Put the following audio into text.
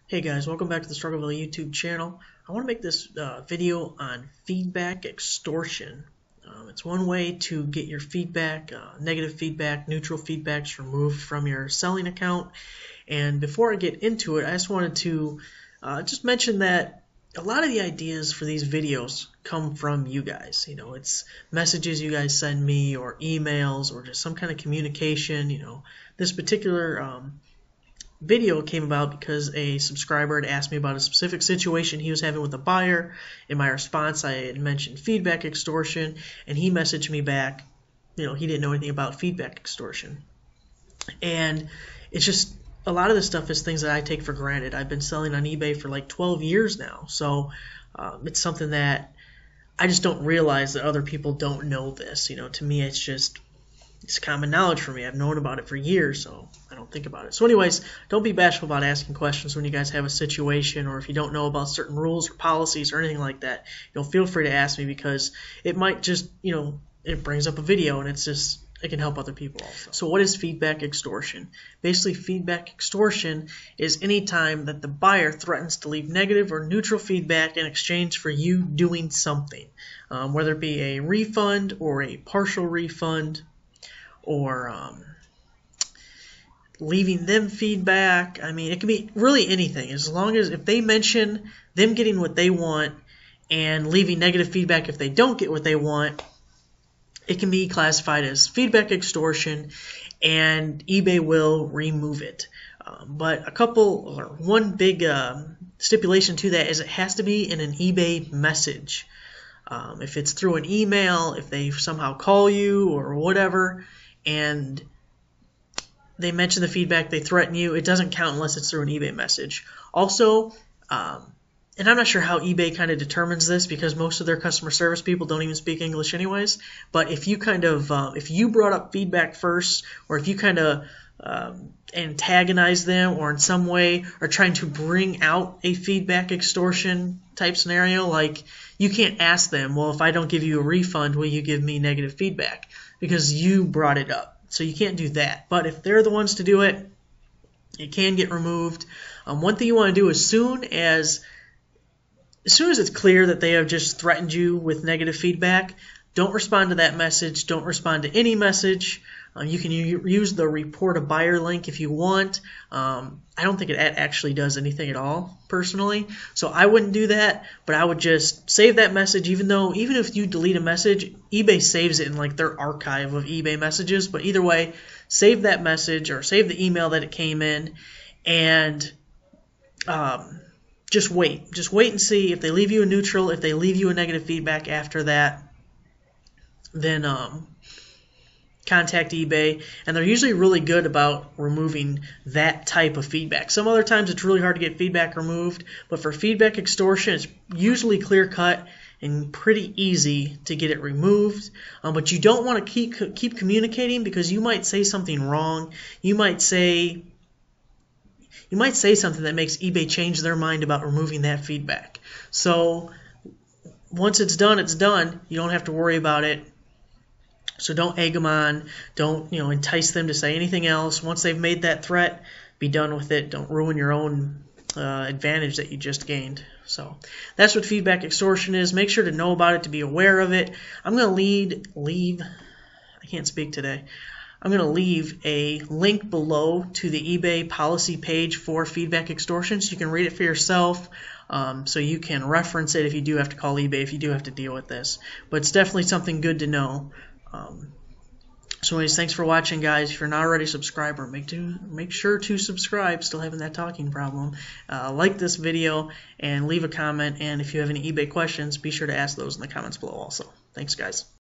Hey guys, welcome back to the Struggleville YouTube channel. I want to make this video on feedback extortion. It's one way to get your feedback, negative feedback, neutral feedbacks removed from your selling account. And before I get into it, I just wanted to just mention that a lot of the ideas for these videos come from you guys. You know, it's messages you guys send me or emails or just some kind of communication. You know, this particular video came about because a subscriber had asked me about a specific situation he was having with a buyer. In my response, I had mentioned feedback extortion, and he messaged me back. You know, he didn't know anything about feedback extortion. And it's just a lot of this stuff is things that I take for granted. I've been selling on eBay for like 12 years now, so it's something that I just don't realize that other people don't know this. You know, to me, it's common knowledge for me. I've known about it for years, so I don't think about it. So anyways, don't be bashful about asking questions when you guys have a situation, or if you don't know about certain rules or policies or anything like that. You know, feel free to ask me, because it might just, you know, it brings up a video and it can help other people also. So what is feedback extortion? Basically, feedback extortion is any time that the buyer threatens to leave negative or neutral feedback in exchange for you doing something, whether it be a refund or a partial refund, or leaving them feedback. I mean, it can be really anything, as long as if they mention them getting what they want and leaving negative feedback if they don't get what they want, it can be classified as feedback extortion, and eBay will remove it. But one big stipulation to that is it has to be in an eBay message. If it's through an email, if they somehow call you or whatever, and they mention the feedback, they threaten you, it doesn't count unless it's through an eBay message. Also, and I'm not sure how eBay kind of determines this, because most of their customer service people don't even speak English anyways, but if you if you brought up feedback first, or if you kind of antagonize them, or in some way are trying to bring out a feedback extortion type scenario, like you can't ask them, well, if I don't give you a refund, will you give me negative feedback? Because you brought it up. So you can't do that. But if they're the ones to do it, it can get removed. One thing you want to do as soon as it's clear that they have just threatened you with negative feedback, don't respond to that message. Don't respond to any message. You can use the report a buyer link if you want. I don't think it actually does anything at all, personally. So I wouldn't do that, but I would just save that message, even if you delete a message, eBay saves it in like their archive of eBay messages. But either way, save that message or save the email that it came in, and just wait. Just wait and see if they leave you a neutral. If they leave you a negative feedback after that, then contact eBay, and they're usually really good about removing that type of feedback. Some other times it's really hard to get feedback removed, but for feedback extortion, it's usually clear-cut and pretty easy to get it removed. But you don't want to keep communicating, because you might say something wrong. You might say something that makes eBay change their mind about removing that feedback. So once it's done, it's done. You don't have to worry about it. So don't egg them on. Don't entice them to say anything else. Once they've made that threat, be done with it. Don't ruin your own advantage that you just gained. So that's what feedback extortion is. Make sure to know about it, to be aware of it. I'm going to leave. I can't speak today. I'm going to leave a link below to the eBay policy page for feedback extortion, so you can read it for yourself, so you can reference it if you do have to call eBay, if you do have to deal with this. But it's definitely something good to know. So anyways, thanks for watching, guys. If you're not already a subscriber, make sure to subscribe. Still having that talking problem. Like this video and leave a comment. And if you have any eBay questions, be sure to ask those in the comments below also. Thanks, guys.